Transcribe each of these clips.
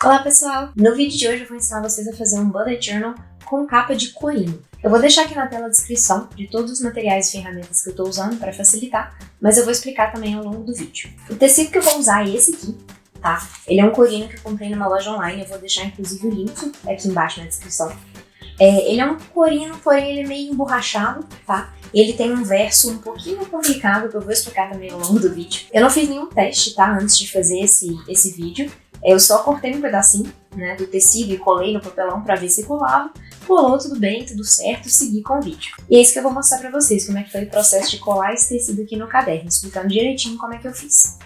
Olá pessoal! No vídeo de hoje eu vou ensinar vocês a fazer um bullet journal com capa de corino. Eu vou deixar aqui na tela a descrição de todos os materiais e ferramentas que eu estou usando para facilitar, mas eu vou explicar também ao longo do vídeo. O tecido que eu vou usar é esse aqui, tá? Ele é um corino que eu comprei numa loja online, eu vou deixar inclusive o link aqui embaixo na descrição. Ele é um corino, porém ele é meio emborrachado, tá? Ele tem um verso um pouquinho complicado, que eu vou explicar também ao longo do vídeo. Eu não fiz nenhum teste, tá? Antes de fazer esse vídeo. Eu só cortei um pedacinho, né, do tecido e colei no papelão pra ver se colava. Colou, tudo bem, tudo certo, segui com o vídeo. E é isso que eu vou mostrar pra vocês, como é que foi o processo de colar esse tecido aqui no caderno, explicando direitinho como é que eu fiz.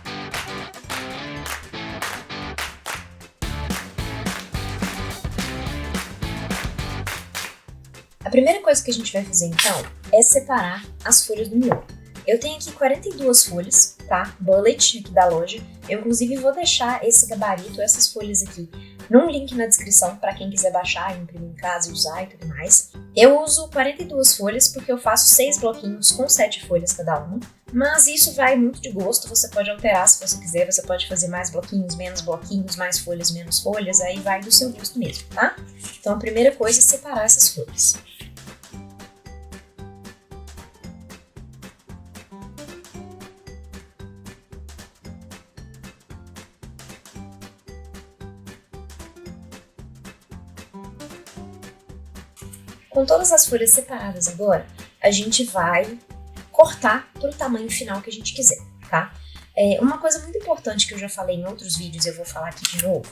A primeira coisa que a gente vai fazer então é separar as folhas do miolo. Eu tenho aqui 42 folhas, tá? Bullet aqui da loja. Eu inclusive vou deixar esse gabarito, essas folhas aqui, num link na descrição para quem quiser baixar, imprimir em casa e usar e tudo mais. Eu uso 42 folhas porque eu faço 6 bloquinhos com 7 folhas cada uma. Mas isso vai muito de gosto, você pode alterar se você quiser, você pode fazer mais bloquinhos, mais folhas, menos folhas, aí vai do seu gosto mesmo, tá? Então a primeira coisa é separar essas folhas. Com todas as folhas separadas agora, a gente vai cortar para o tamanho final que a gente quiser, tá? Uma coisa muito importante que eu já falei em outros vídeos e eu vou falar aqui de novo,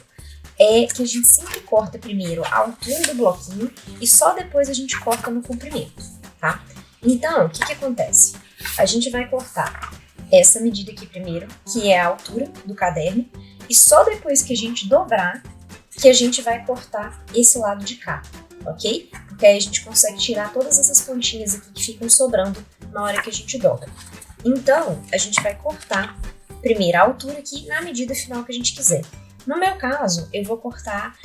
é que a gente sempre corta primeiro a altura do bloquinho e só depois a gente corta no comprimento, tá? Então, o que acontece? A gente vai cortar essa medida aqui primeiro, que é a altura do caderno, e só depois que a gente dobrar, que a gente vai cortar esse lado de cá, ok? Porque aí a gente consegue tirar todas essas pontinhas aqui que ficam sobrando na hora que a gente dobra. Então, a gente vai cortar primeiro a altura aqui na medida final que a gente quiser. No meu caso, eu vou cortar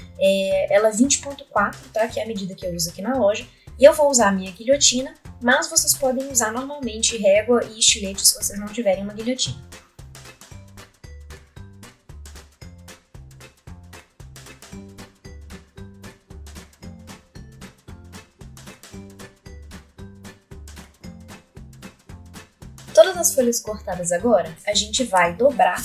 ela 20.4, tá? Que é a medida que eu uso aqui na loja. E eu vou usar a minha guilhotina, mas vocês podem usar normalmente régua e estilete se vocês não tiverem uma guilhotina. Todas as folhas cortadas agora, a gente vai dobrar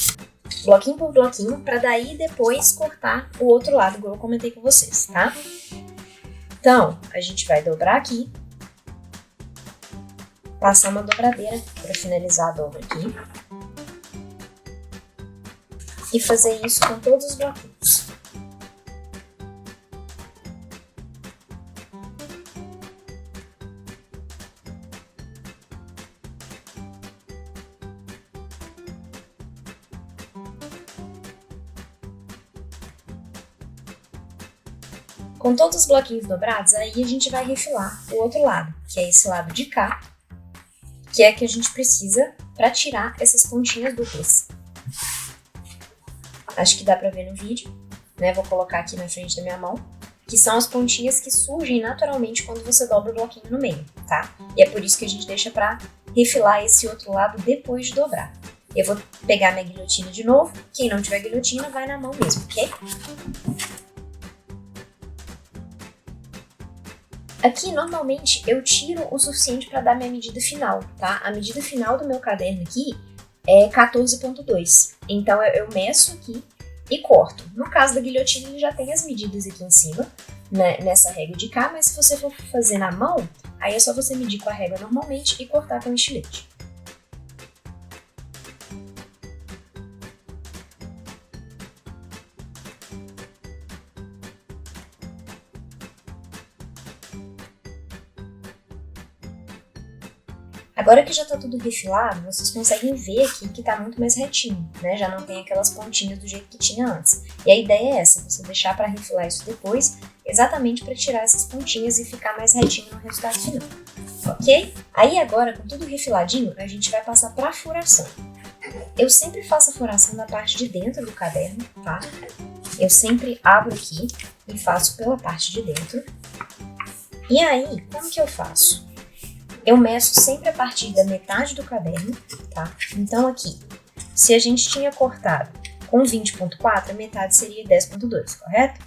bloquinho por bloquinho para daí depois cortar o outro lado, igual eu comentei com vocês, tá? Então, a gente vai dobrar aqui, passar uma dobradeira para finalizar a dobra aqui e fazer isso com todos os bloquinhos. Com todos os bloquinhos dobrados, aí a gente vai refilar o outro lado, que é esse lado de cá, que é que a gente precisa para tirar essas pontinhas duplas. Acho que dá para ver no vídeo, né? Vou colocar aqui na frente da minha mão, que são as pontinhas que surgem naturalmente quando você dobra o bloquinho no meio, tá? E é por isso que a gente deixa para refilar esse outro lado depois de dobrar. Eu vou pegar minha guilhotina de novo, quem não tiver guilhotina vai na mão mesmo, ok? Aqui, normalmente, eu tiro o suficiente para dar minha medida final, tá? A medida final do meu caderno aqui é 14.2. Então, eu meço aqui e corto. No caso da guilhotina, ele já tem as medidas aqui em cima, né, nessa régua de cá, mas se você for fazer na mão, aí é só você medir com a régua normalmente e cortar com o estilete. Agora que já tá tudo refilado, vocês conseguem ver aqui que tá muito mais retinho, né? Já não tem aquelas pontinhas do jeito que tinha antes. E a ideia é essa, você deixar para refilar isso depois, exatamente para tirar essas pontinhas e ficar mais retinho no resultado final, ok? Aí agora, com tudo refiladinho, a gente vai passar pra furação. Eu sempre faço a furação da parte de dentro do caderno, tá? Eu sempre abro aqui e faço pela parte de dentro. E aí, como que eu faço? Eu meço sempre a partir da metade do caderno, tá? Então aqui, se a gente tinha cortado Com 20.4, a metade seria 10.2, correto?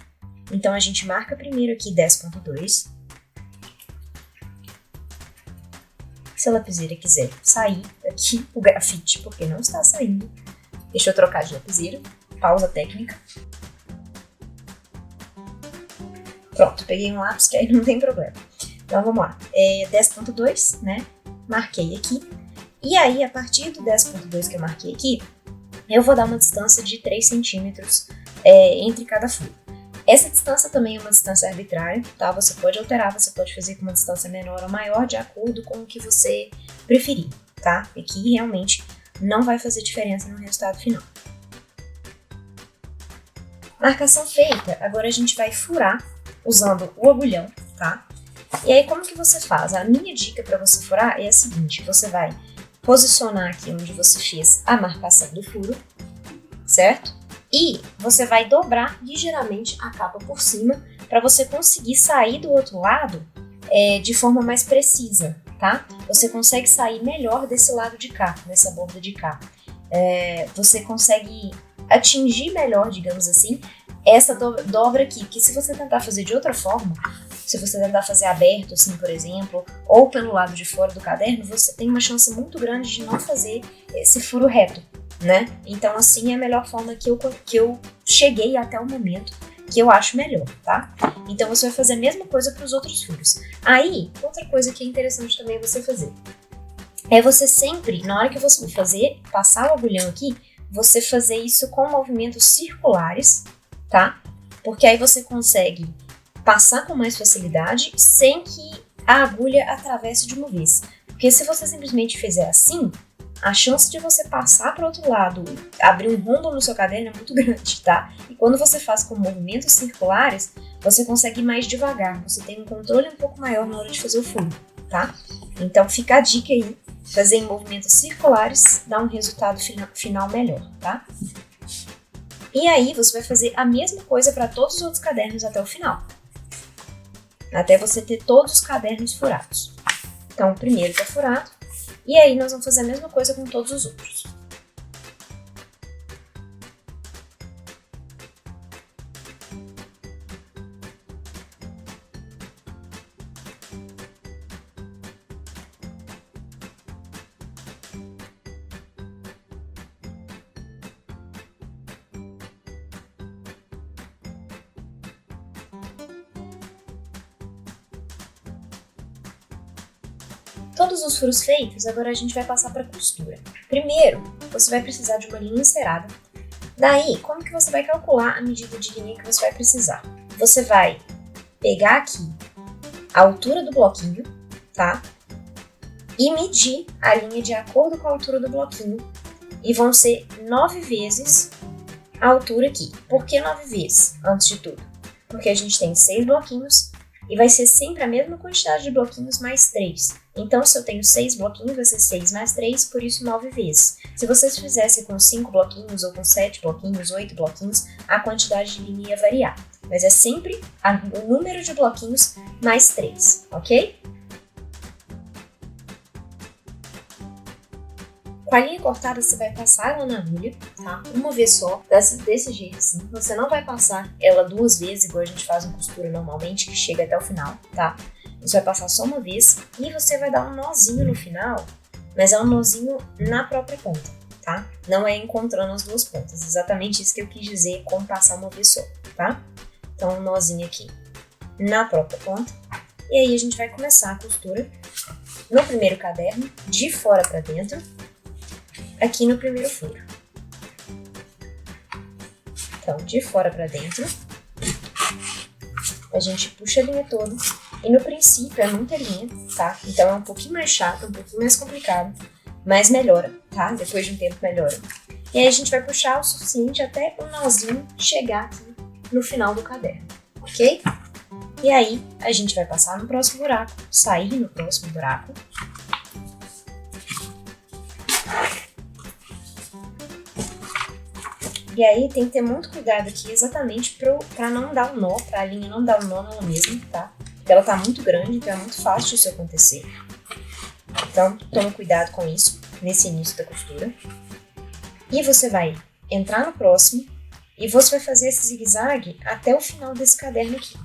Então, a gente marca primeiro aqui 10.2. Se a lapiseira quiser sair aqui o grafite, porque não está saindo, deixa eu trocar de lapiseira. Pausa técnica. Pronto, peguei um lápis que aí não tem problema. Então, vamos lá. 10.2, né? Marquei aqui. E aí, a partir do 10.2 que eu marquei aqui, eu vou dar uma distância de 3 centímetros entre cada furo. Essa distância também é uma distância arbitrária, tá? Você pode alterar, você pode fazer com uma distância menor ou maior, de acordo com o que você preferir, tá? Aqui realmente não vai fazer diferença no resultado final. Marcação feita, agora a gente vai furar usando o agulhão, tá? E aí, como que você faz? A minha dica para você furar é a seguinte: você vai posicionar aqui onde você fez a marcação do furo, certo? E você vai dobrar ligeiramente a capa por cima para você conseguir sair do outro lado de forma mais precisa, tá? Você consegue sair melhor desse lado de cá, nessa borda de cá. Você consegue atingir melhor, digamos assim, essa dobra aqui, que se você tentar fazer de outra forma, se você tentar fazer aberto, assim, por exemplo, ou pelo lado de fora do caderno, você tem uma chance muito grande de não fazer esse furo reto, né? Então, assim, é a melhor forma que eu cheguei até o momento, que eu acho melhor, tá? Então, você vai fazer a mesma coisa para os outros furos. Aí, outra coisa que é interessante também você fazer, é você sempre, na hora que você for fazer, passar o agulhão aqui, você fazer isso com movimentos circulares, tá? Porque aí você consegue passar com mais facilidade sem que a agulha atravesse de uma vez. Porque se você simplesmente fizer assim, a chance de você passar para o outro lado, abrir um rombo no seu caderno é muito grande, tá? E quando você faz com movimentos circulares, você consegue ir mais devagar, você tem um controle um pouco maior na hora de fazer o furo, tá? Então fica a dica aí, fazer em movimentos circulares dá um resultado final melhor, tá? E aí você vai fazer a mesma coisa para todos os outros cadernos até o final, até você ter todos os cadernos furados. Então o primeiro está furado, e aí nós vamos fazer a mesma coisa com todos os outros. Todos os furos feitos, agora a gente vai passar para a costura. Primeiro, você vai precisar de uma linha encerada. Daí, como que você vai calcular a medida de linha que você vai precisar? Você vai pegar aqui a altura do bloquinho, tá? E medir a linha de acordo com a altura do bloquinho. E vão ser 9 vezes a altura aqui. Por que 9 vezes, antes de tudo? Porque a gente tem 6 bloquinhos e vai ser sempre a mesma quantidade de bloquinhos mais 3. Então, se eu tenho 6 bloquinhos, vai ser 6 mais 3, por isso 9 vezes. Se vocês fizessem com 5 bloquinhos, ou com 7 bloquinhos, 8 bloquinhos, a quantidade de linha ia variar. Mas é sempre o número de bloquinhos mais 3, ok? Com a linha cortada, você vai passar ela na agulha, tá? Uma vez só, desse jeito assim. Você não vai passar ela 2 vezes, igual a gente faz em costura normalmente, que chega até o final, tá? Você vai passar só uma vez e você vai dar um nozinho no final, mas é um nozinho na própria ponta, tá? Não é encontrando as duas pontas. Exatamente isso que eu quis dizer com passar uma vez só, tá? Então, um nozinho aqui na própria ponta. E aí, a gente vai começar a costura no primeiro caderno, de fora para dentro, aqui no primeiro furo. Então, de fora para dentro, a gente puxa a linha toda. E no princípio é muita linha, tá? Então é um pouquinho mais chato, um pouquinho mais complicado, mas melhora, tá? Depois de um tempo melhora. E aí a gente vai puxar o suficiente até o nozinho chegar aqui no final do caderno, ok? E aí a gente vai passar no próximo buraco, sair no próximo buraco. E aí tem que ter muito cuidado aqui exatamente pra não dar um nó, pra linha não dar um nó nela mesma, tá? Porque ela tá muito grande, então é muito fácil isso acontecer. Então, toma cuidado com isso, nesse início da costura. E você vai entrar no próximo, e você vai fazer esse zigue-zague até o final desse caderno aqui.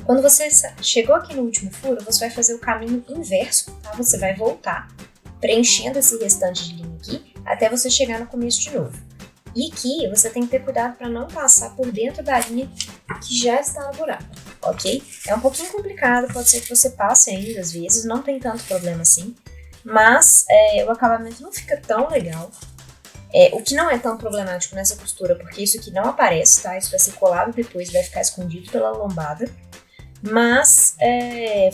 Quando você chegou aqui no último furo, você vai fazer o caminho inverso, tá? Você vai voltar, preenchendo esse restante de linha aqui, até você chegar no começo de novo. E aqui, você tem que ter cuidado para não passar por dentro da linha que já está no buraco, ok? É um pouquinho complicado, pode ser que você passe ainda às vezes, não tem tanto problema assim, mas o acabamento não fica tão legal. O que não é tão problemático nessa costura, porque isso aqui não aparece, tá? Isso vai ser colado depois, vai ficar escondido pela lombada. Mas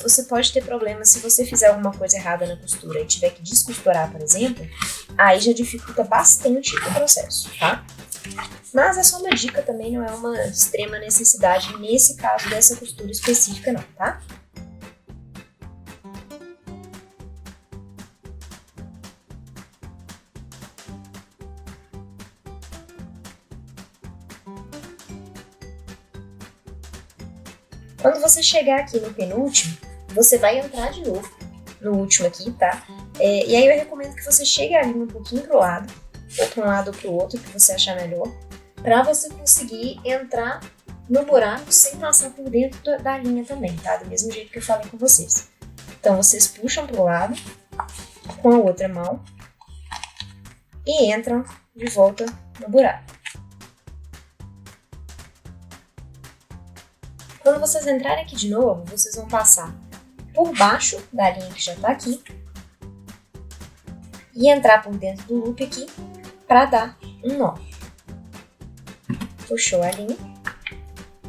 você pode ter problema se você fizer alguma coisa errada na costura e tiver que descosturar, por exemplo, aí já dificulta bastante o processo, tá? Mas é só uma dica também, não é uma extrema necessidade nesse caso dessa costura específica não, tá? Quando você chegar aqui no penúltimo, você vai entrar de novo no último aqui, tá? E aí eu recomendo que você chegue ali um pouquinho pro lado, ou para um lado ou pro outro, que você achar melhor, para você conseguir entrar no buraco sem passar por dentro da linha também, tá? Do mesmo jeito que eu falei com vocês. Então vocês puxam pro lado com a outra mão e entram de volta no buraco. Quando vocês entrarem aqui de novo, vocês vão passar por baixo da linha que já está aqui e entrar por dentro do loop aqui para dar um nó. Puxou a linha,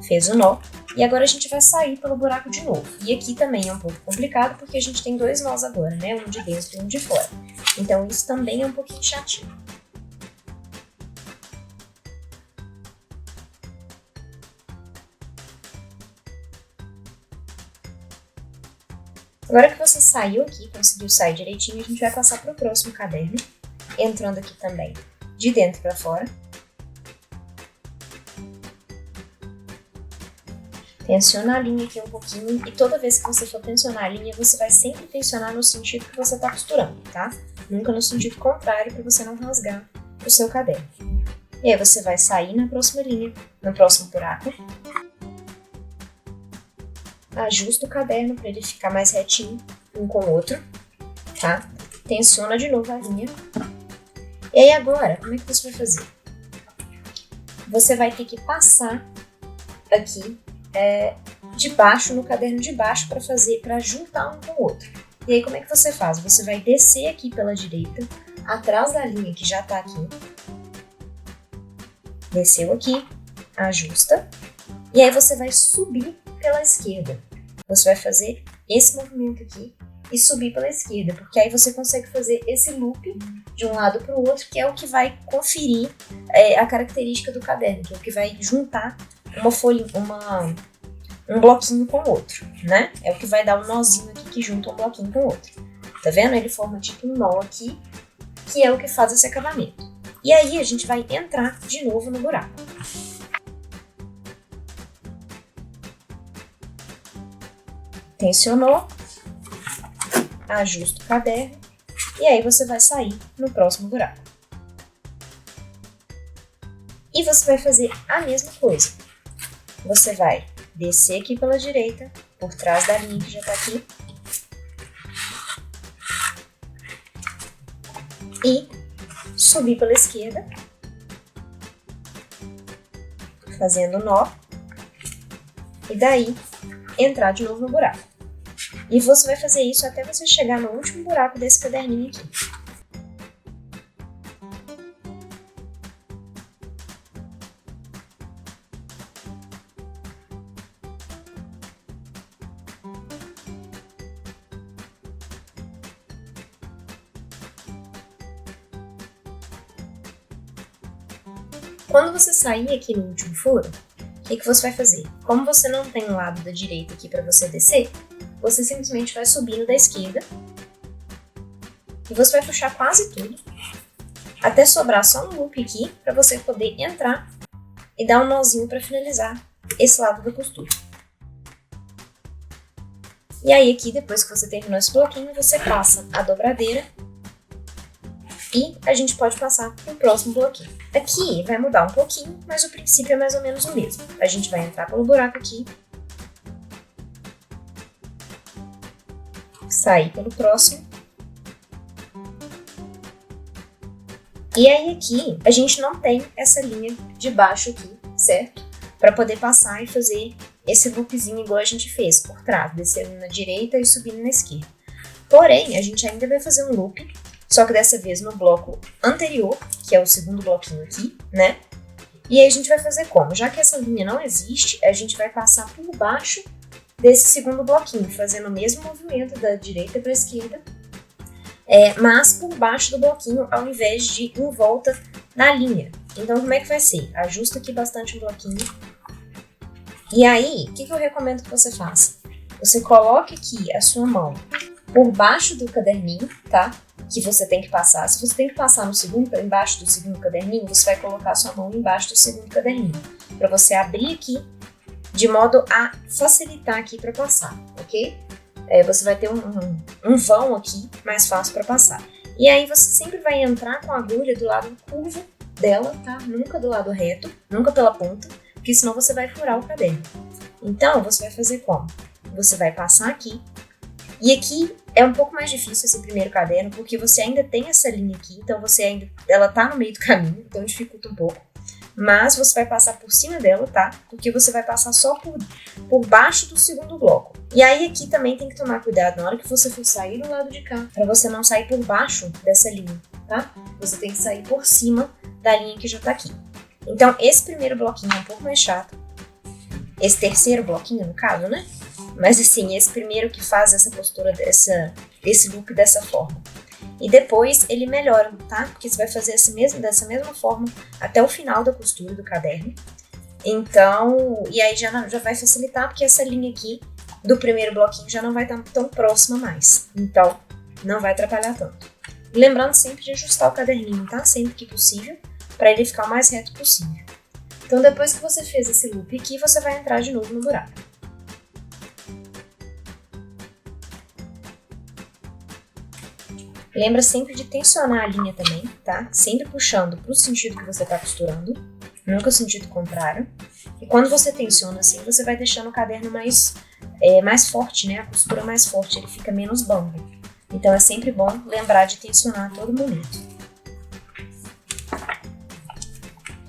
fez o nó e agora a gente vai sair pelo buraco de novo. E aqui também é um pouco complicado porque a gente tem dois nós agora, né? Um de dentro e um de fora. Então isso também é um pouquinho chatinho. Agora que você saiu aqui, conseguiu sair direitinho, a gente vai passar para o próximo caderno, entrando aqui também de dentro para fora. Tensiona a linha aqui um pouquinho e toda vez que você for tensionar a linha, você vai sempre tensionar no sentido que você está costurando, tá? Nunca no sentido contrário para você não rasgar o seu caderno. E aí você vai sair na próxima linha, no próximo buraco. Ajusta o caderno para ele ficar mais retinho um com o outro, tá? Tensiona de novo a linha. E aí agora, como é que você vai fazer? Você vai ter que passar aqui de baixo, no caderno de baixo, para juntar um com o outro. E aí como é que você faz? Você vai descer aqui pela direita, atrás da linha que já tá aqui. Desceu aqui, ajusta. E aí você vai subir pela esquerda. Você vai fazer esse movimento aqui e subir pela esquerda, porque aí você consegue fazer esse loop de um lado para o outro, que é o que vai conferir a característica do caderno, que é o que vai juntar uma folha, um bloquinho com o outro, né? É o que vai dar um nozinho aqui que junta um bloquinho com o outro. Tá vendo? Ele forma tipo um nó aqui, que é o que faz esse acabamento. E aí a gente vai entrar de novo no buraco. Tensionou, ajusta o caderno e aí você vai sair no próximo buraco. E você vai fazer a mesma coisa. Você vai descer aqui pela direita, por trás da linha que já está aqui, e subir pela esquerda, fazendo nó, e daí entrar de novo no buraco. E você vai fazer isso até você chegar no último buraco desse caderninho aqui. Quando você sair aqui no último furo, o que você vai fazer? Como você não tem o lado da direita aqui para você descer, você simplesmente vai subindo da esquerda e você vai puxar quase tudo até sobrar só um loop aqui para você poder entrar e dá um nozinho para finalizar esse lado da costura. E aí aqui, depois que você terminou esse bloquinho, você passa a dobradeira e a gente pode passar para o próximo bloquinho. Aqui vai mudar um pouquinho, mas o princípio é mais ou menos o mesmo. A gente vai entrar pelo buraco aqui, sair pelo próximo. E aí aqui, a gente não tem essa linha de baixo aqui, certo? Para poder passar e fazer esse loopzinho igual a gente fez, por trás, descendo na direita e subindo na esquerda. Porém, a gente ainda vai fazer um loop, só que dessa vez no bloco anterior, que é o segundo bloquinho aqui, né? E aí a gente vai fazer como? Já que essa linha não existe, a gente vai passar por baixo desse segundo bloquinho, fazendo o mesmo movimento da direita para a esquerda, mas por baixo do bloquinho, ao invés de ir em volta da linha. Então, como é que vai ser? Ajusta aqui bastante o bloquinho. E aí, o que eu recomendo que você faça? Você coloque aqui a sua mão por baixo do caderninho, tá? Que você tem que passar. Se você tem que passar no segundo, embaixo do segundo caderninho, você vai colocar a sua mão embaixo do segundo caderninho, para você abrir aqui, de modo a facilitar aqui para passar, ok? Você vai ter um vão aqui mais fácil para passar. E aí você sempre vai entrar com a agulha do lado curvo dela, tá? Nunca do lado reto, nunca pela ponta, porque senão você vai furar o caderno. Então, você vai fazer como? Você vai passar aqui, e aqui é um pouco mais difícil esse primeiro caderno, porque você ainda tem essa linha aqui, então ela tá no meio do caminho, então dificulta um pouco. Mas você vai passar por cima dela, tá? Porque você vai passar só por baixo do segundo bloco. E aí aqui também tem que tomar cuidado na hora que você for sair do lado de cá, para você não sair por baixo dessa linha, tá? Você tem que sair por cima da linha que já tá aqui. Então esse primeiro bloquinho é um pouco mais chato. Esse terceiro bloquinho, no caso, né? Mas assim, esse primeiro que faz essa postura desse loop dessa forma. E depois ele melhora, tá? Porque você vai fazer dessa mesma forma até o final da costura do caderno. Então, e aí já vai facilitar, porque essa linha aqui do primeiro bloquinho já não vai estar tão próxima mais. Então, não vai atrapalhar tanto. E lembrando sempre de ajustar o caderninho, tá? Sempre que possível, para ele ficar o mais reto possível. Então, depois que você fez esse loop aqui, você vai entrar de novo no buraco. Lembra sempre de tensionar a linha também, tá? Sempre puxando para o sentido que você está costurando, nunca o sentido contrário. E quando você tensiona assim, você vai deixando o caderno mais forte, né? A costura mais forte, ele fica menos bambo. Então é sempre bom lembrar de tensionar a todo momento.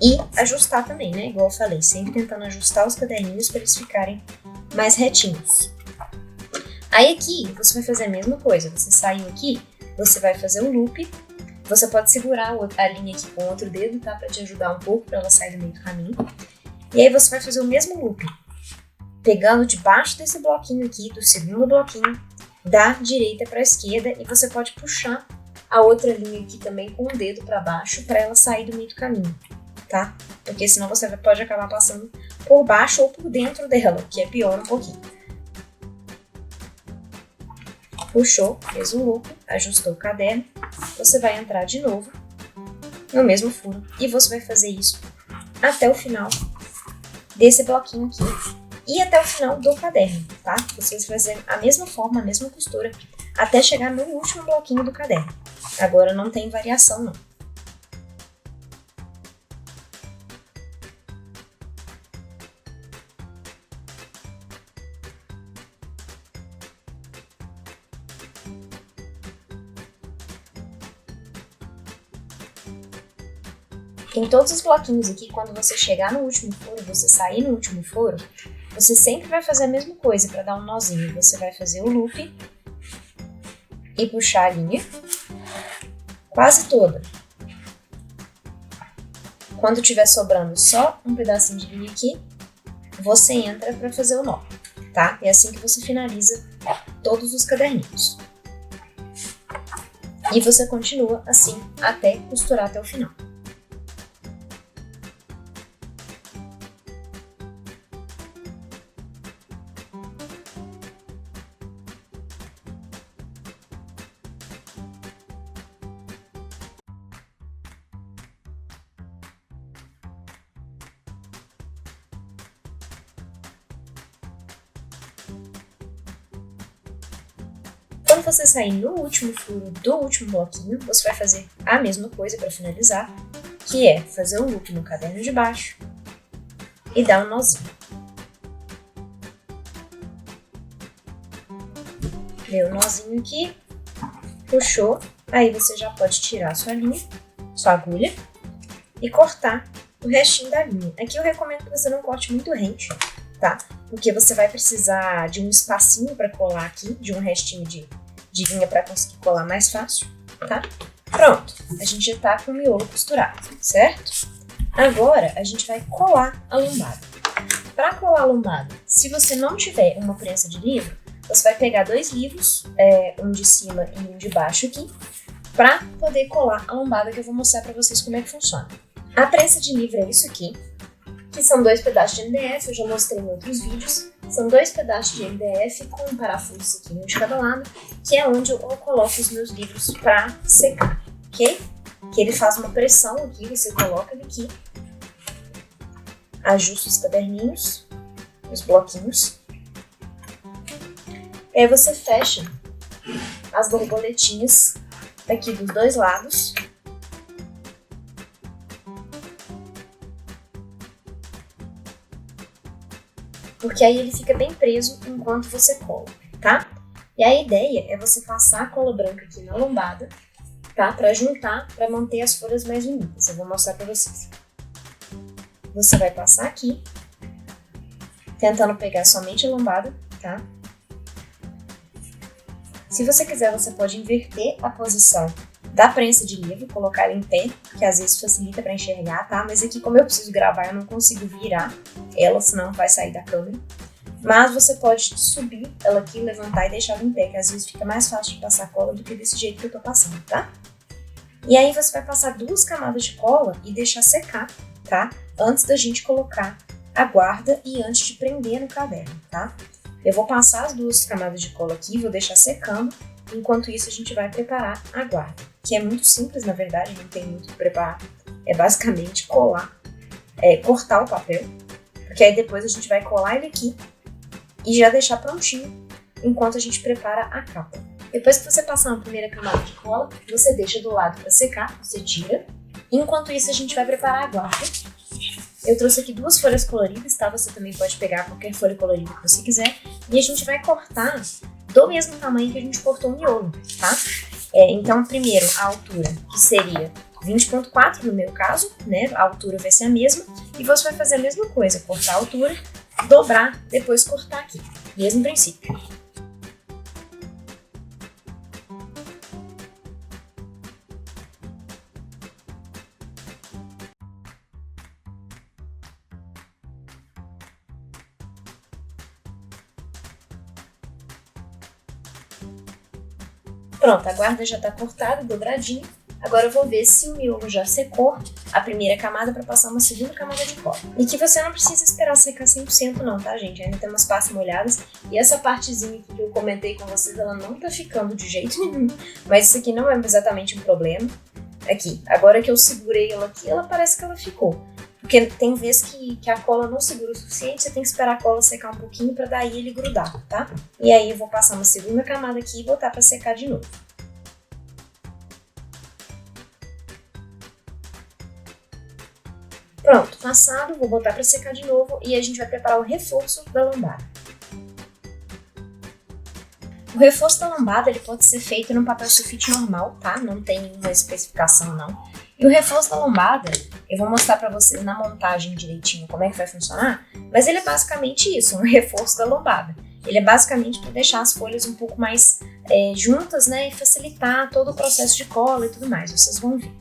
E ajustar também, né? Igual eu falei, sempre tentando ajustar os caderninhos para eles ficarem mais retinhos. Aí aqui, você vai fazer a mesma coisa. Você saiu aqui, você vai fazer um loop. Você pode segurar a linha aqui com outro dedo, tá? Pra te ajudar um pouco, pra ela sair do meio do caminho. E aí você vai fazer o mesmo loop, pegando debaixo desse bloquinho aqui, do segundo bloquinho, da direita pra esquerda. E você pode puxar a outra linha aqui também com o dedo pra baixo, pra ela sair do meio do caminho, tá? Porque senão você pode acabar passando por baixo ou por dentro dela, que é pior um pouquinho. Puxou, fez um loop, ajustou o caderno, você vai entrar de novo no mesmo furo e você vai fazer isso até o final desse bloquinho aqui e até o final do caderno, tá? Você vai fazer a mesma forma, a mesma costura até chegar no último bloquinho do caderno. Agora não tem variação não. Em todos os bloquinhos aqui, quando você chegar no último furo, você sair no último furo, você sempre vai fazer a mesma coisa para dar um nozinho. Você vai fazer o loop e puxar a linha quase toda. Quando tiver sobrando só um pedacinho de linha aqui, você entra para fazer o nó, tá? É assim que você finaliza todos os caderninhos. E você continua assim até costurar até o final. Quando você sair no último furo do último bloquinho, você vai fazer a mesma coisa para finalizar, que é fazer o loop no caderno de baixo e dar um nozinho. Deu um nozinho aqui, puxou, aí você já pode tirar sua linha, sua agulha e cortar o restinho da linha. Aqui eu recomendo que você não corte muito rente, tá? Porque você vai precisar de um espacinho para colar aqui, de um restinho de linha para conseguir colar mais fácil, tá? Pronto, a gente já tá com o miolo costurado, certo? Agora a gente vai colar a lombada. Para colar a lombada, se você não tiver uma prensa de livro, você vai pegar 2 livros, um de cima e um de baixo aqui, para poder colar a lombada, que eu vou mostrar para vocês como é que funciona. A prensa de livro é isso aqui, que são 2 pedaços de MDF, eu já mostrei em outros vídeos. São 2 pedaços de MDF com um parafuso aqui, um de cada lado, que é onde eu coloco os meus livros para secar, ok? Que ele faz uma pressão aqui, você coloca ele aqui, ajusta os caderninhos, os bloquinhos, e aí você fecha as borboletinhas aqui dos 2 lados. Porque aí ele fica bem preso enquanto você cola, tá? E a ideia é você passar a cola branca aqui na lombada, tá? Pra juntar, pra manter as folhas mais unidas. Eu vou mostrar pra vocês. Você vai passar aqui, tentando pegar somente a lombada, tá? Se você quiser, você pode inverter a posição da prensa de livro, colocar ela em pé, que às vezes facilita para enxergar, tá? Mas aqui, como eu preciso gravar, eu não consigo virar ela, senão vai sair da câmera. Mas você pode subir ela aqui, levantar e deixar ela em pé, que às vezes fica mais fácil de passar cola do que desse jeito que eu tô passando, tá? E aí você vai passar 2 camadas de cola e deixar secar, tá? Antes da gente colocar a guarda e antes de prender no caderno, tá? Eu vou passar as 2 camadas de cola aqui, vou deixar secando. Enquanto isso, a gente vai preparar a guarda, que é muito simples, na verdade, não tem muito que preparar. É basicamente colar, cortar o papel, porque aí depois a gente vai colar ele aqui e já deixar prontinho enquanto a gente prepara a capa. Depois que você passar a primeira camada de cola, você deixa do lado para secar, você tira. Enquanto isso, a gente vai preparar a guarda. Eu trouxe aqui 2 folhas coloridas, tá? Você também pode pegar qualquer folha colorida que você quiser. E a gente vai cortar do mesmo tamanho que a gente cortou o miolo, tá? Então, primeiro, a altura, que seria 20,4 no meu caso, né? A altura vai ser a mesma. E você vai fazer a mesma coisa, cortar a altura, dobrar, depois cortar aqui. Mesmo princípio. Pronto, a guarda já tá cortada, dobradinha. Agora eu vou ver se o miolo já secou a primeira camada para passar uma segunda camada de cola. E que você não precisa esperar secar 100% não, tá, gente? Ainda tem umas partes molhadas. E essa partezinha aqui que eu comentei com vocês, ela não tá ficando de jeito nenhum. Mas isso aqui não é exatamente um problema. Aqui, agora que eu segurei ela aqui, ela parece que ela ficou. Porque tem vezes que a cola não segura o suficiente, você tem que esperar a cola secar um pouquinho para daí ele grudar, tá? E aí eu vou passar uma segunda camada aqui e botar para secar de novo. Pronto, passado, vou botar para secar de novo e a gente vai preparar o reforço da lombada. O reforço da lombada ele pode ser feito no papel sulfite normal, tá? Não tem nenhuma especificação não. E o reforço da lombada, eu vou mostrar para vocês na montagem direitinho como é que vai funcionar, mas ele é basicamente isso, um reforço da lombada. Ele é basicamente para deixar as folhas um pouco mais juntas, né, e facilitar todo o processo de cola e tudo mais, vocês vão ver.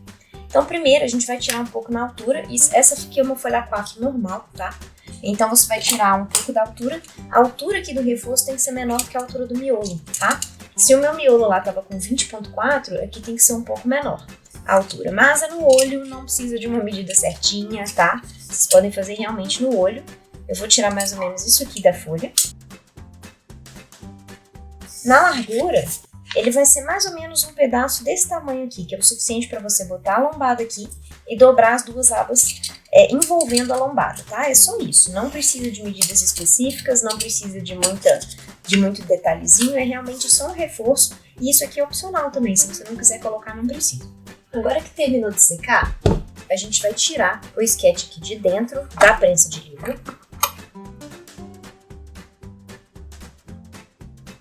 Então primeiro a gente vai tirar um pouco na altura, essa aqui é uma folha 4 normal, tá? Então você vai tirar um pouco da altura, a altura aqui do reforço tem que ser menor do que a altura do miolo, tá? Se o meu miolo lá tava com 20,4, aqui tem que ser um pouco menor a altura, mas é no olho, não precisa de uma medida certinha, tá? Vocês podem fazer realmente no olho. Eu vou tirar mais ou menos isso aqui da folha. Na largura, ele vai ser mais ou menos um pedaço desse tamanho aqui, que é o suficiente para você botar a lombada aqui e dobrar as 2 abas envolvendo a lombada, tá? É só isso, não precisa de medidas específicas, não precisa de de muito detalhezinho, é realmente só um reforço, e isso aqui é opcional também, se você não quiser colocar, não precisa. Agora que terminou de secar, a gente vai tirar o sketch aqui de dentro da prensa de livro.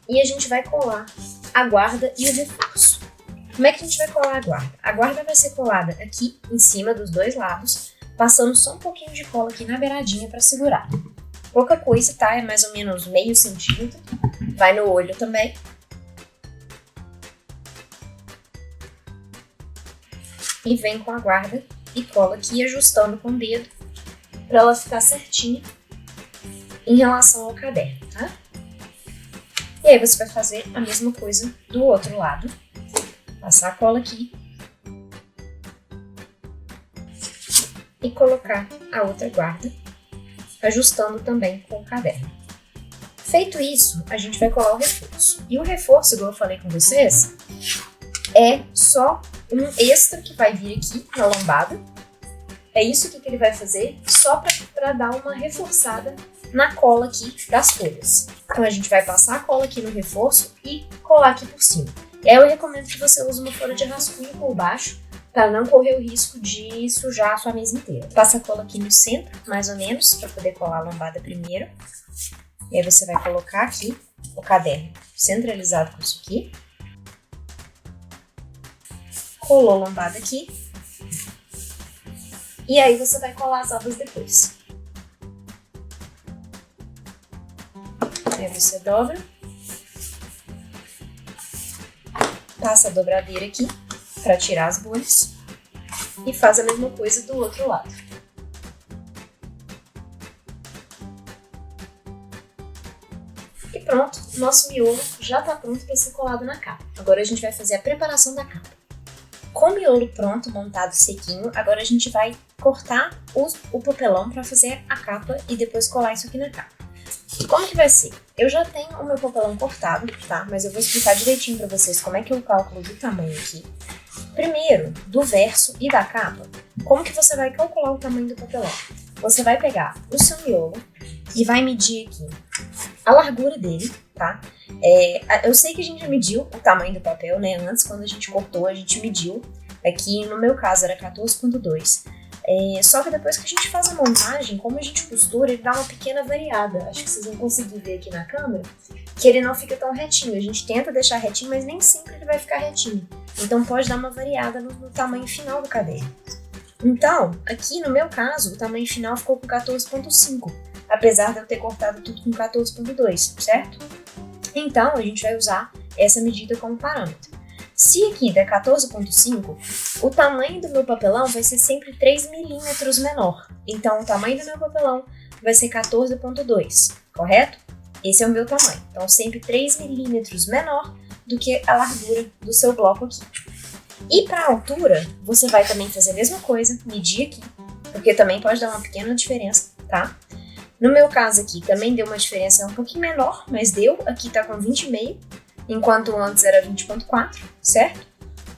E a gente vai colar a guarda e o reforço. Como é que a gente vai colar a guarda? A guarda vai ser colada aqui em cima dos dois lados, passando só um pouquinho de cola aqui na beiradinha para segurar. Pouca coisa, tá? É mais ou menos meio centímetro. Vai no olho também. E vem com a guarda e cola aqui, ajustando com o dedo para ela ficar certinha em relação ao caderno, tá? E aí você vai fazer a mesma coisa do outro lado. Passar a cola aqui. E colocar a outra guarda, ajustando também com o caderno. Feito isso, a gente vai colar o reforço. E o reforço, igual eu falei com vocês, é só um extra que vai vir aqui na lombada. É isso aqui que ele vai fazer, só para dar uma reforçada na cola aqui das folhas. Então a gente vai passar a cola aqui no reforço e colar aqui por cima. E aí eu recomendo que você use uma folha de rascunho por baixo, para não correr o risco de sujar a sua mesa inteira. Passa a cola aqui no centro, mais ou menos, para poder colar a lombada primeiro. E aí você vai colocar aqui o caderno centralizado com isso aqui. Colou a lombada aqui. E aí você vai colar as abas depois. Aí você dobra. Passa a dobradeira aqui para tirar as bolhas. E faz a mesma coisa do outro lado. E pronto, nosso miolo já está pronto para ser colado na capa. Agora a gente vai fazer a preparação da capa. Com o miolo pronto, montado sequinho, agora a gente vai cortar o papelão para fazer a capa e depois colar isso aqui na capa. Como que vai ser? Eu já tenho o meu papelão cortado, tá? Mas eu vou explicar direitinho para vocês como é que eu calculo do tamanho aqui. Primeiro, do verso e da capa, como que você vai calcular o tamanho do papelão? Você vai pegar o seu miolo e vai medir aqui a largura dele, tá? Eu sei que a gente já mediu o tamanho do papel, né? Antes, quando a gente cortou, a gente mediu. Aqui, no meu caso, era 14,2. Só que depois que a gente faz a montagem, como a gente costura, ele dá uma pequena variada. Acho que vocês vão conseguir ver aqui na câmera que ele não fica tão retinho. A gente tenta deixar retinho, mas nem sempre ele vai ficar retinho. Então pode dar uma variada no tamanho final do caderno. Então, aqui no meu caso, o tamanho final ficou com 14,5, apesar de eu ter cortado tudo com 14,2, certo? Então, a gente vai usar essa medida como parâmetro. Se aqui der 14,5, o tamanho do meu papelão vai ser sempre 3 milímetros menor. Então, o tamanho do meu papelão vai ser 14,2, correto? Esse é o meu tamanho. Então, sempre 3 milímetros menor do que a largura do seu bloco aqui. E para a altura, você vai também fazer a mesma coisa, medir aqui, porque também pode dar uma pequena diferença, tá? No meu caso aqui, também deu uma diferença um pouquinho menor, mas deu. Aqui tá com 20,5, enquanto antes era 20,4, certo?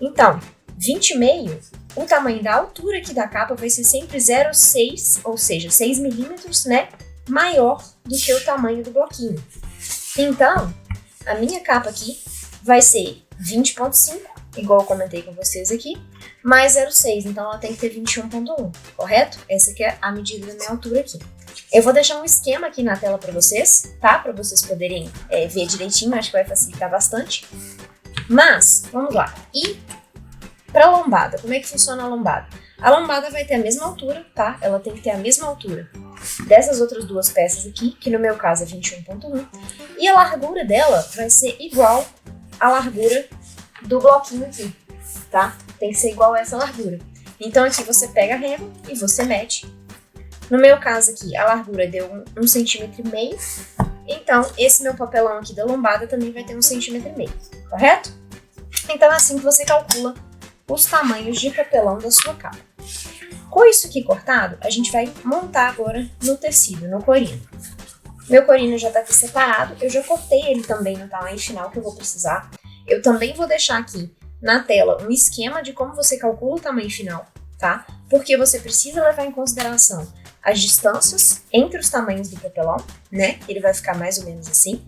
Então, 20,5, o tamanho da altura aqui da capa vai ser sempre 0,6, ou seja, 6 milímetros, né? Maior do que o tamanho do bloquinho. Então, a minha capa aqui vai ser 20,5, igual eu comentei com vocês aqui, mais 0,6, então ela tem que ter 21,1, correto? Essa aqui é a medida da minha altura aqui. Eu vou deixar um esquema aqui na tela para vocês, tá? Para vocês poderem ver direitinho, acho que vai facilitar bastante. Mas, vamos lá. E para a lombada, como é que funciona a lombada? A lombada vai ter a mesma altura, tá? Ela tem que ter a mesma altura dessas outras duas peças aqui, que no meu caso é 21,1. E a largura dela vai ser igual à largura do bloquinho aqui, tá? Tem que ser igual a essa largura. Então aqui você pega a régua e você mede. No meu caso aqui, a largura deu 1,5 cm, então esse meu papelão aqui da lombada também vai ter 1,5 cm, correto? Então é assim que você calcula os tamanhos de papelão da sua capa. Com isso aqui cortado, a gente vai montar agora no tecido, no corino. Meu corino já está aqui separado, eu já cortei ele também no tamanho final que eu vou precisar. Eu também vou deixar aqui na tela um esquema de como você calcula o tamanho final, tá? Porque você precisa levar em consideração as distâncias entre os tamanhos do papelão, né? Ele vai ficar mais ou menos assim.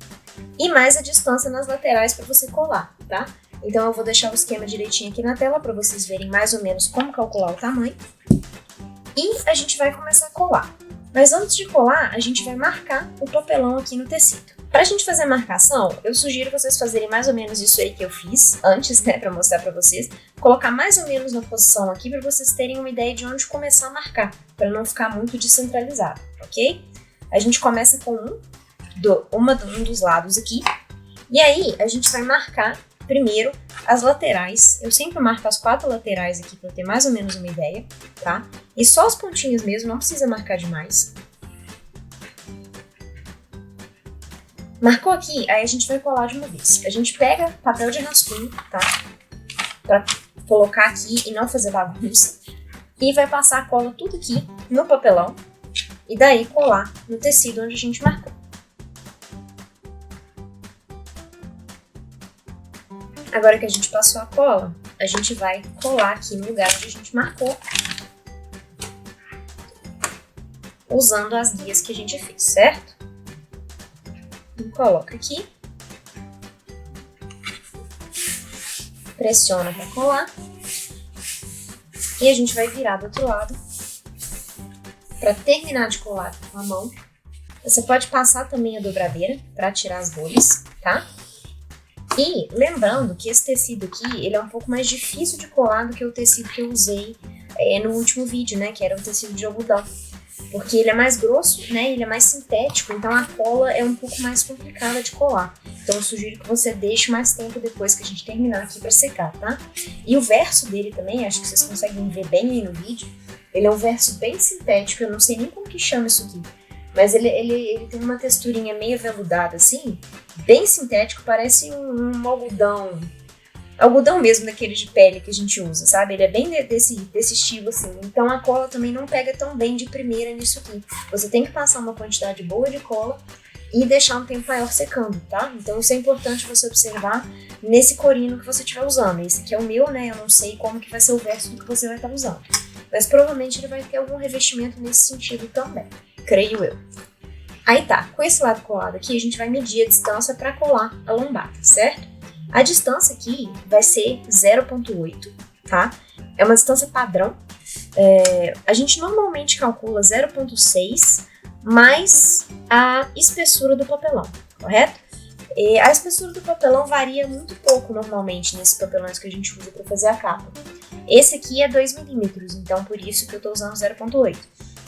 E mais a distância nas laterais para você colar, tá? Então eu vou deixar o esquema direitinho aqui na tela para vocês verem mais ou menos como calcular o tamanho. E a gente vai começar a colar. Mas antes de colar, a gente vai marcar o papelão aqui no tecido. Para a gente fazer a marcação, eu sugiro vocês fazerem mais ou menos isso aí que eu fiz antes, né, para mostrar para vocês. Colocar mais ou menos na posição aqui para vocês terem uma ideia de onde começar a marcar, para não ficar muito descentralizado, ok? A gente começa com um dos lados aqui, e aí a gente vai marcar primeiro as laterais. Eu sempre marco as 4 laterais aqui para ter mais ou menos uma ideia, tá? E só os pontinhos mesmo, não precisa marcar demais. Marcou aqui, aí a gente vai colar de uma vez. A gente pega papel de rascunho, tá? Pra colocar aqui e não fazer bagunça. E vai passar a cola tudo aqui no papelão. E daí colar no tecido onde a gente marcou. Agora que a gente passou a cola, a gente vai colar aqui no lugar onde a gente marcou. Usando as guias que a gente fez, certo? Coloca aqui, pressiona para colar e a gente vai virar do outro lado para terminar de colar com a mão. Você pode passar também a dobradeira para tirar as bolhas, tá? E lembrando que esse tecido aqui, ele é um pouco mais difícil de colar do que o tecido que eu usei no último vídeo, né? Que era um tecido de algodão. Porque ele é mais grosso, né? Ele é mais sintético, então a cola é um pouco mais complicada de colar. Então eu sugiro que você deixe mais tempo depois que a gente terminar aqui para secar, tá? E o verso dele também, acho que vocês conseguem ver bem aí no vídeo. Ele é um verso bem sintético, eu não sei nem como que chama isso aqui. Mas ele tem uma texturinha meio veludada assim, bem sintético, parece um algodão. Algodão mesmo, daquele de pele que a gente usa, sabe? Ele é bem desse estilo, assim. Então a cola também não pega tão bem de primeira nisso aqui. Você tem que passar uma quantidade boa de cola e deixar um tempo maior secando, tá? Então isso é importante você observar nesse corino que você estiver usando. Esse aqui é o meu, né? Eu não sei como que vai ser o verso do que você vai estar usando. Mas provavelmente ele vai ter algum revestimento nesse sentido também, creio eu. Aí tá, com esse lado colado aqui, a gente vai medir a distância para colar a lombada, certo? A distância aqui vai ser 0,8, tá? É uma distância padrão. A gente normalmente calcula 0,6 mais a espessura do papelão, correto? A espessura do papelão varia muito pouco normalmente nesses papelões que a gente usa para fazer a capa. Esse aqui é 2 milímetros, então por isso que eu estou usando 0,8.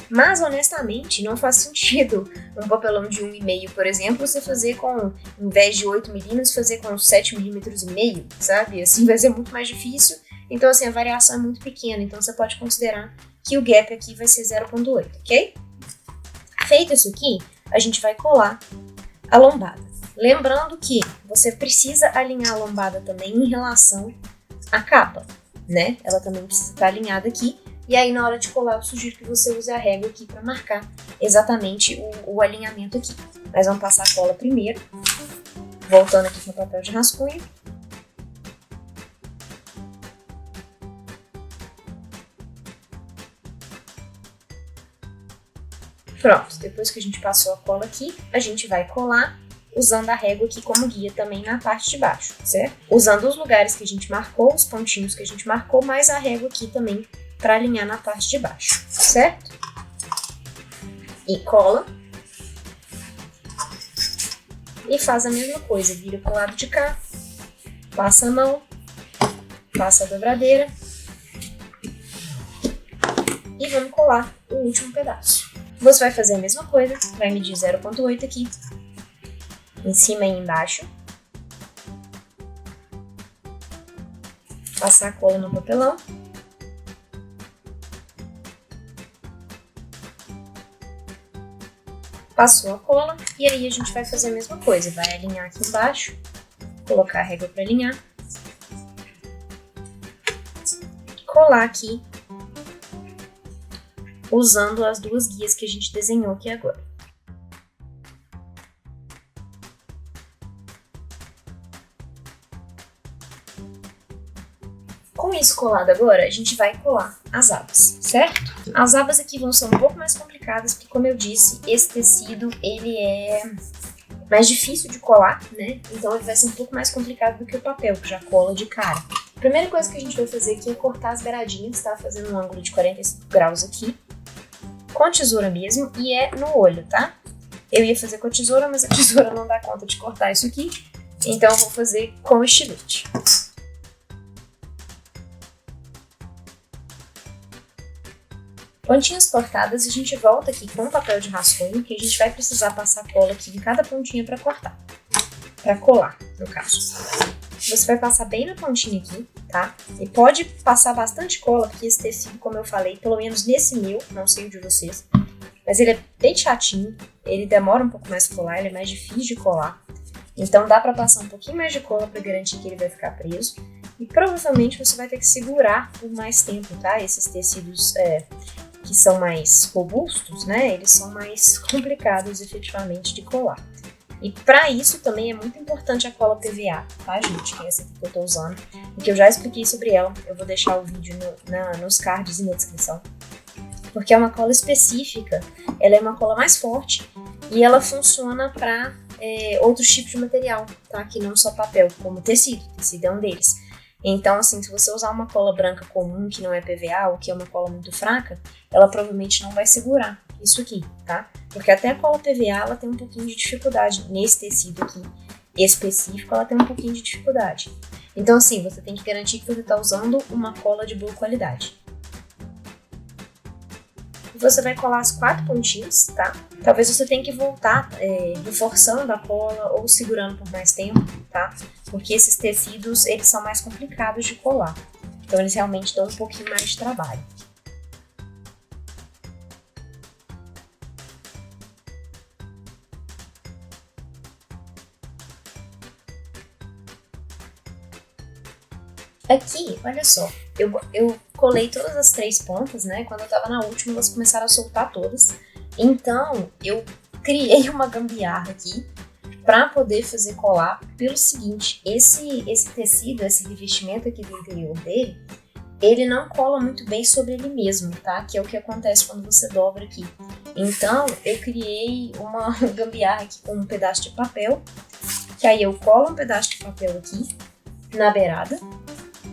Mas, honestamente, não faz sentido um papelão de 1,5, por exemplo, você fazer com, em vez de 8 milímetros, fazer com 7 milímetros e meio, sabe? Assim vai ser muito mais difícil. Então, assim, a variação é muito pequena. Então, você pode considerar que o gap aqui vai ser 0,8, ok? Feito isso aqui, a gente vai colar a lombada. Lembrando que você precisa alinhar a lombada também em relação à capa, né? Ela também precisa estar alinhada aqui. E aí, na hora de colar, eu sugiro que você use a régua aqui para marcar exatamente o alinhamento aqui. Mas vamos passar a cola primeiro, voltando aqui com o papel de rascunho. Pronto, depois que a gente passou a cola aqui, a gente vai colar usando a régua aqui como guia também na parte de baixo, certo? Usando os lugares que a gente marcou, os pontinhos que a gente marcou, mais a régua aqui também para alinhar na parte de baixo, certo? E cola. E faz a mesma coisa, vira pro lado de cá, passa a mão, passa a dobradeira e vamos colar o último pedaço. Você vai fazer a mesma coisa, vai medir 0,8 aqui, em cima e embaixo, passar a cola no papelão. Passou a cola e aí a gente vai fazer a mesma coisa, vai alinhar aqui embaixo, colocar a régua para alinhar, colar aqui, usando as duas guias que a gente desenhou aqui agora. Com isso colado agora, a gente vai colar as abas, certo? As abas aqui vão ser um pouco mais complicadas complicadas, porque como eu disse, esse tecido, ele é mais difícil de colar, né? Então ele vai ser um pouco mais complicado do que o papel, que já cola de cara. A primeira coisa que a gente vai fazer aqui é cortar as beiradinhas, tá? Fazendo um ângulo de 45 graus aqui, com a tesoura mesmo, e é no olho, tá? Eu ia fazer com a tesoura, mas a tesoura não dá conta de cortar isso aqui, então eu vou fazer com o estilete. Pontinhas cortadas, a gente volta aqui com o papel de rascunho, que a gente vai precisar passar cola aqui em cada pontinha para cortar. Para colar, no caso. Você vai passar bem na pontinha aqui, tá? E pode passar bastante cola, porque esse tecido, como eu falei, pelo menos nesse meu, não sei o de vocês, mas ele é bem chatinho, ele demora um pouco mais pra colar, ele é mais difícil de colar. Então dá pra passar um pouquinho mais de cola pra garantir que ele vai ficar preso. E provavelmente você vai ter que segurar por mais tempo, tá? Esses tecidos que são mais robustos, né? Eles são mais complicados efetivamente de colar. E para isso também é muito importante a cola PVA, tá, gente? Que é essa aqui que eu tô usando, e que eu já expliquei sobre ela. Eu vou deixar o vídeo nos cards e na descrição. Porque é uma cola específica, ela é uma cola mais forte e ela funciona para outros tipos de material, tá? Que não só papel, como tecido. Tecido é um deles. Então, assim, se você usar uma cola branca comum, que não é PVA, ou que é uma cola muito fraca, ela provavelmente não vai segurar isso aqui, tá? Porque até a cola PVA, ela tem um pouquinho de dificuldade. Nesse tecido aqui específico, ela tem um pouquinho de dificuldade. Então, assim, você tem que garantir que você está usando uma cola de boa qualidade. Você vai colar as 4 pontinhas, tá? Talvez você tenha que voltar reforçando a cola ou segurando por mais tempo, tá? Porque esses tecidos, eles são mais complicados de colar. Então, eles realmente dão um pouquinho mais de trabalho. Aqui, olha só, eu colei todas as 3 pontas, né? Quando eu tava na última, elas começaram a soltar todas. Então, eu criei uma gambiarra aqui para poder fazer colar pelo seguinte: esse tecido, esse revestimento aqui do interior dele, ele não cola muito bem sobre ele mesmo, tá? Que é o que acontece quando você dobra aqui. Então, eu criei uma gambiarra aqui com um pedaço de papel, que aí eu colo um pedaço de papel aqui na beirada,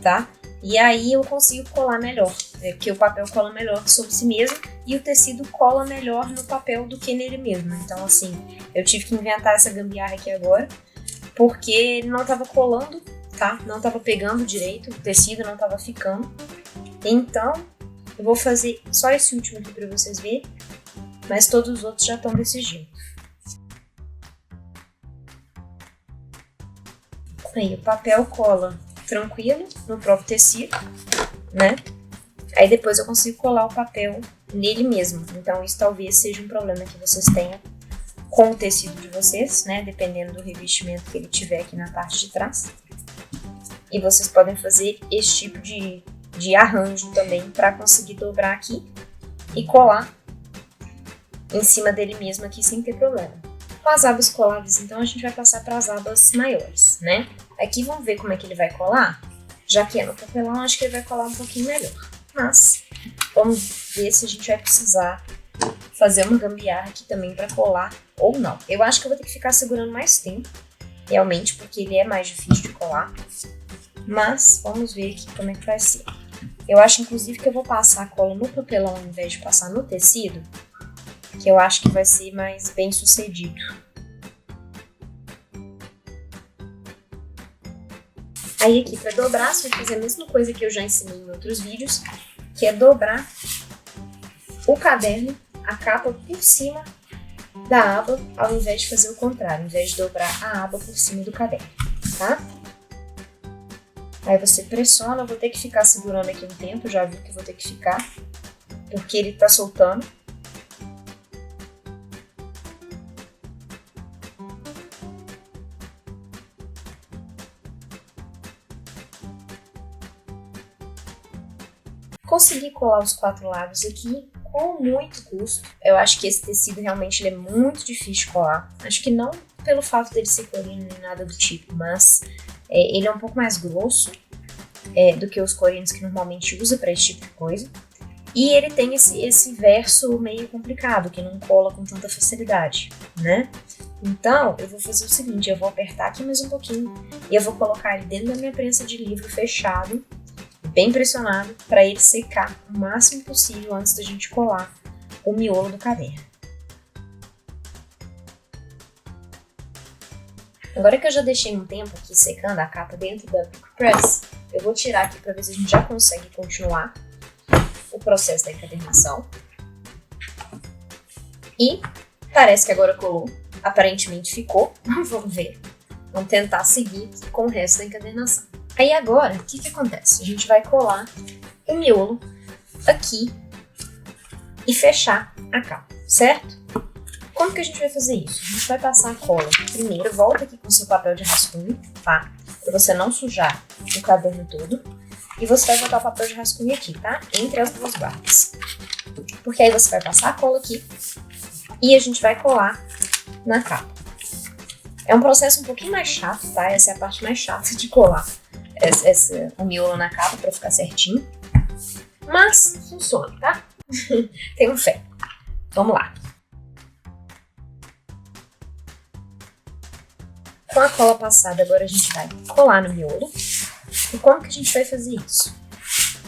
tá? E aí eu consigo colar melhor, porque o papel cola melhor sobre si mesmo e o tecido cola melhor no papel do que nele mesmo. Então, assim, eu tive que inventar essa gambiarra aqui agora, porque ele não tava colando, tá? Não tava pegando direito, o tecido não tava ficando. Então, eu vou fazer só esse último aqui pra vocês verem, mas todos os outros já estão desse jeito. Aí, o papel cola tranquilo no próprio tecido, né? Aí depois eu consigo colar o papel nele mesmo. Então isso talvez seja um problema que vocês tenham com o tecido de vocês, né? Dependendo do revestimento que ele tiver aqui na parte de trás. E vocês podem fazer esse tipo de arranjo também para conseguir dobrar aqui e colar em cima dele mesmo aqui sem ter problema. Com as abas coladas, então, a gente vai passar para as abas maiores, né? Aqui vamos ver como é que ele vai colar. Já que é no papelão, acho que ele vai colar um pouquinho melhor. Mas vamos ver se a gente vai precisar fazer uma gambiarra aqui também para colar ou não. Eu acho que eu vou ter que ficar segurando mais tempo, realmente, porque ele é mais difícil de colar. Mas vamos ver aqui como é que vai ser. Eu acho, inclusive, que eu vou passar a cola no papelão ao invés de passar no tecido, que eu acho que vai ser mais bem sucedido. Aí aqui para dobrar, você vai fazer a mesma coisa que eu já ensinei em outros vídeos, que é dobrar o caderno, a capa por cima da aba, ao invés de fazer o contrário, ao invés de dobrar a aba por cima do caderno, tá? Aí você pressiona, eu vou ter que ficar segurando aqui um tempo, já viu que vou ter que ficar, porque ele tá soltando. Consegui colar os 4 lados aqui com muito custo. Eu acho que esse tecido realmente ele é muito difícil de colar. Acho que não pelo fato dele ser corino nem nada do tipo, mas ele é um pouco mais grosso do que os corinos que normalmente usa para esse tipo de coisa. E ele tem esse verso meio complicado, que não cola com tanta facilidade, né? Então, eu vou fazer o seguinte, eu vou apertar aqui mais um pouquinho e eu vou colocar ele dentro da minha prensa de livro fechado, bem pressionado, para ele secar o máximo possível antes da gente colar o miolo do caderno. Agora que eu já deixei um tempo aqui secando a capa dentro da Quick Press, eu vou tirar aqui para ver se a gente já consegue continuar o processo da encadernação. E parece que agora colou. Aparentemente ficou. Vamos ver. Vamos tentar seguir com o resto da encadernação. Aí agora, o que acontece? A gente vai colar o miolo aqui e fechar a capa, certo? Como que a gente vai fazer isso? A gente vai passar a cola. Primeiro, volta aqui com o seu papel de rascunho, tá? Pra você não sujar o caderno todo. E você vai botar o papel de rascunho aqui, tá? Entre as duas guardas. Porque aí você vai passar a cola aqui e a gente vai colar na capa. É um processo um pouquinho mais chato, tá? Essa é a parte mais chata de colar o miolo na capa pra ficar certinho. Mas funciona, tá? Tenho fé. Vamos lá. Com a cola passada, agora a gente vai colar no miolo. E como que a gente vai fazer isso?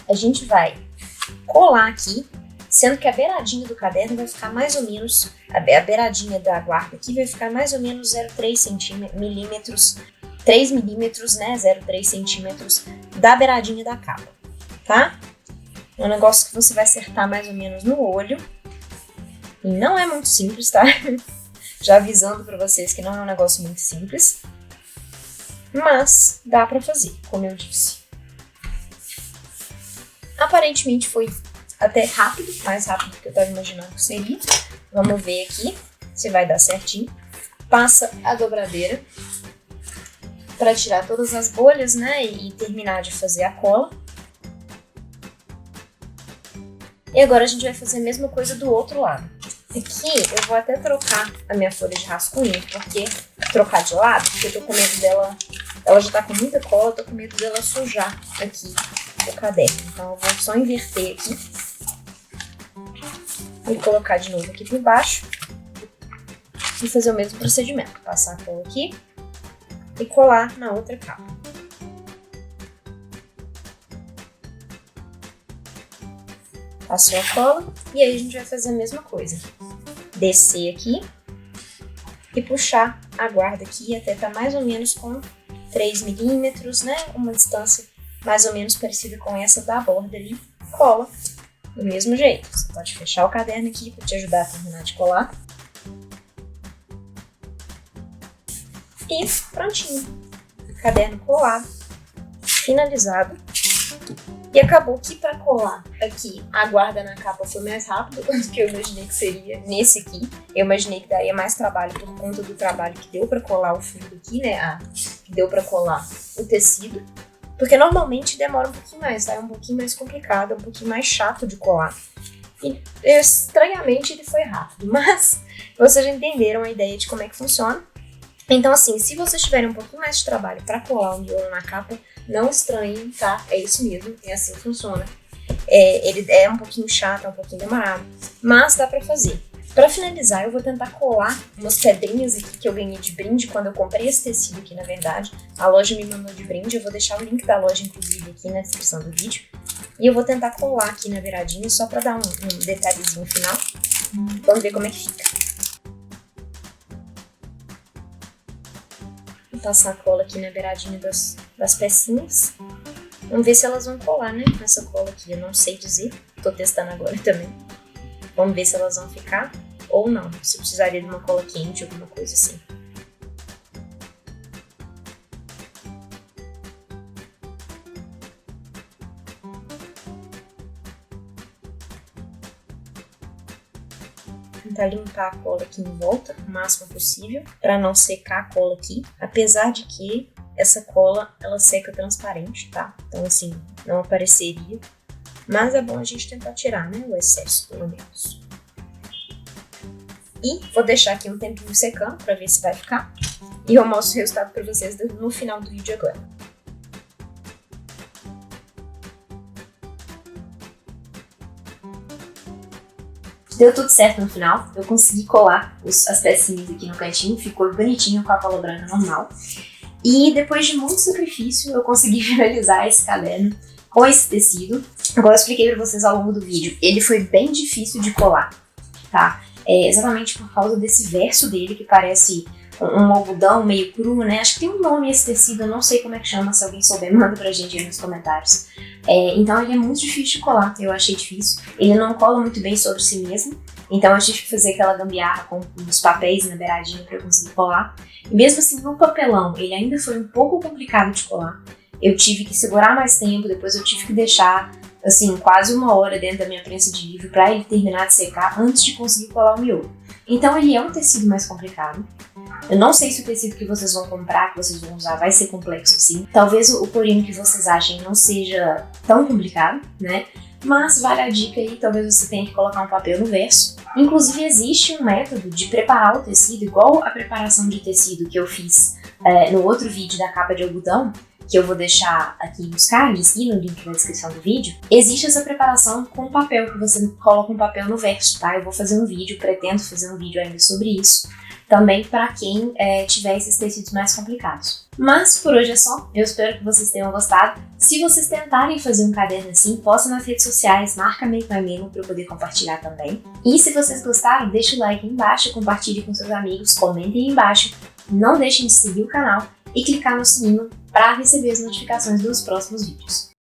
A gente vai colar aqui, sendo que a beiradinha do caderno vai ficar mais ou menos, a beiradinha da guarda aqui vai ficar mais ou menos 0,3 milímetros, 3 milímetros, né, 0,3 centímetros da beiradinha da capa, tá? É um negócio que você vai acertar mais ou menos no olho. E não é muito simples, tá? Já avisando pra vocês que não é um negócio muito simples. Mas dá pra fazer, como eu disse. Aparentemente foi até rápido, mais rápido do que eu tava imaginando que seria. Vamos ver aqui se vai dar certinho. Passa a dobradeira para tirar todas as bolhas, né? E terminar de fazer a cola. E agora a gente vai fazer a mesma coisa do outro lado. Aqui eu vou até trocar a minha folha de rascunho, trocar de lado, porque eu tô com medo dela, ela já tá com muita cola, eu tô com medo dela sujar aqui o caderno. Então eu vou só inverter aqui e colocar de novo aqui por baixo e fazer o mesmo procedimento. Passar a cola aqui e colar na outra capa. Passou a cola e aí a gente vai fazer a mesma coisa. Descer aqui e puxar a guarda aqui até estar mais ou menos com 3 milímetros, né? Uma distância mais ou menos parecida com essa da borda ali. Cola do mesmo jeito. Você pode fechar o caderno aqui para te ajudar a terminar de colar. E prontinho. Caderno colado, finalizado. E acabou que para colar aqui a guarda na capa foi mais rápido do que eu imaginei que seria nesse aqui. Eu imaginei que daria mais trabalho por conta do trabalho que deu para colar o fundo aqui, né? Que deu para colar o tecido. Porque normalmente demora um pouquinho mais, tá? É um pouquinho mais complicado, é um pouquinho mais chato de colar. E estranhamente ele foi rápido, mas vocês já entenderam a ideia de como é que funciona. Então assim, se vocês tiverem um pouquinho mais de trabalho para colar o miolo na capa, não estranhem, tá? É isso mesmo, é assim que funciona. Ele é um pouquinho chato, é um pouquinho demorado, mas dá pra fazer. Pra finalizar, eu vou tentar colar umas pedrinhas aqui que eu ganhei de brinde quando eu comprei esse tecido aqui, na verdade. A loja me mandou de brinde, eu vou deixar o link da loja, inclusive, aqui na descrição do vídeo. E eu vou tentar colar aqui na beiradinha, só pra dar um detalhezinho final. Vamos ver como é que fica. Vou passar a cola aqui na beiradinha das pecinhas. Vamos ver se elas vão colar, né? Essa cola aqui, eu não sei dizer. Tô testando agora também. Vamos ver se elas vão ficar ou não. Se precisaria de uma cola quente, alguma coisa assim. Tentar limpar a cola aqui em volta o máximo possível para não secar a cola aqui, apesar de que essa cola ela seca transparente, tá? Então assim, não apareceria, mas é bom a gente tentar tirar, né, o excesso pelo menos. E vou deixar aqui um tempinho secando para ver se vai ficar e eu mostro o resultado para vocês no final do vídeo agora. Deu tudo certo no final, eu consegui colar as pecinhas aqui no cantinho, ficou bonitinho com a cola branca normal. E depois de muito sacrifício, eu consegui finalizar esse caderno com esse tecido. Igual eu expliquei pra vocês ao longo do vídeo, ele foi bem difícil de colar, tá? Exatamente por causa desse verso dele, que parece um algodão meio cru, né? Acho que tem um nome esse tecido, eu não sei como é que chama, se alguém souber, manda pra gente aí nos comentários. Então ele é muito difícil de colar, eu achei difícil. Ele não cola muito bem sobre si mesmo, então eu tive que fazer aquela gambiarra com os papéis na beiradinha pra eu conseguir colar. E mesmo assim, no papelão, ele ainda foi um pouco complicado de colar. Eu tive que segurar mais tempo, depois eu tive que deixar, assim, quase 1 hora dentro da minha prensa de livro pra ele terminar de secar antes de conseguir colar o miolo. Então ele é um tecido mais complicado. Eu não sei se o tecido que vocês vão comprar, que vocês vão usar, vai ser complexo sim. Talvez o corino que vocês achem não seja tão complicado, né? Mas vale a dica aí, talvez você tenha que colocar um papel no verso. Inclusive existe um método de preparar o tecido, igual a preparação de tecido que eu fiz no outro vídeo da capa de algodão, que eu vou deixar aqui nos cards e no link na descrição do vídeo. Existe essa preparação com papel, que você coloca um papel no verso, tá? Eu vou fazer um vídeo, pretendo fazer um vídeo ainda sobre isso, também para quem tiver esses tecidos mais complicados. Mas por hoje é só, eu espero que vocês tenham gostado. Se vocês tentarem fazer um caderno assim, posta nas redes sociais, marca Make My Memo para eu poder compartilhar também. E se vocês gostaram, deixa o like aí embaixo, compartilhe com seus amigos, comentem aí embaixo, não deixem de seguir o canal e clicar no sininho para receber as notificações dos próximos vídeos.